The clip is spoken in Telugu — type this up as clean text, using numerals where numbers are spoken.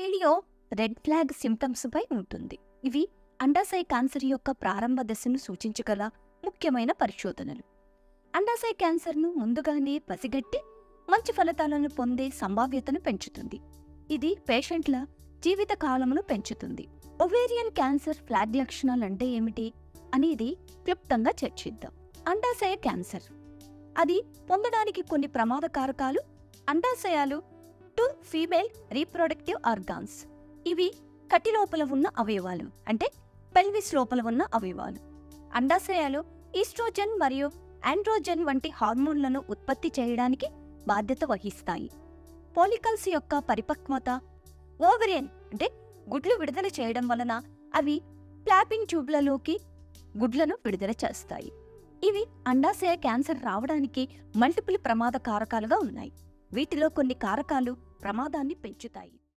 వీడియో రెడ్ ఫ్లాగ్ సిమ్టమ్స్ పై ఉంటుంది. ఇవి అండాశయ క్యాన్సర్ యొక్క ప్రారంభ దశను సూచించగల ముఖ్యమైన పరిశోధనలు. అండాశయ క్యాన్సర్ను ముందుగానే పసిగట్టి మంచి ఫలితాలను పొందే సంభావ్యతను పెంచుతుంది. ఇది పేషెంట్ల జీవిత కాలమును పెంచుతుంది. ఒవేరియన్ క్యాన్సర్ ఫ్లాగ్ లక్షణాలు అంటే ఏమిటి అనేది క్లుప్తంగా చర్చిద్దాం. అండాశయ క్యాన్సర్ అది పొందడానికి కొన్ని ప్రమాద కారకాలు. అండాశయాలు 2 ఫీమేల్ రీప్రొడక్టివ్ ఆర్గాన్స్. ఇవి కటి లోపల ఉన్న అవయవాలు, అంటే పెల్విస్ లోపల ఉన్న అవయవాలు. అండాశయాలు ఈస్ట్రోజన్ మరియు ఆండ్రోజన్ వంటి హార్మోన్లను ఉత్పత్తి చేయడానికి బాధ్యత వహిస్తాయి. పోలికల్స్ యొక్క పరిపక్వత. ఓవరియన్ అంటే గుడ్లు విడుదల చేయడం వలన అవి ఫ్లాపింగ్ ట్యూబ్లలోకి గుడ్లను విడుదల చేస్తాయి. ఇవి అండాశయ క్యాన్సర్ రావడానికి మల్టిపుల్ ప్రమాద కారకాలుగా ఉన్నాయి. వీటిలో కొన్ని కారకాలు ప్రమాదాన్ని పెంచుతాయి.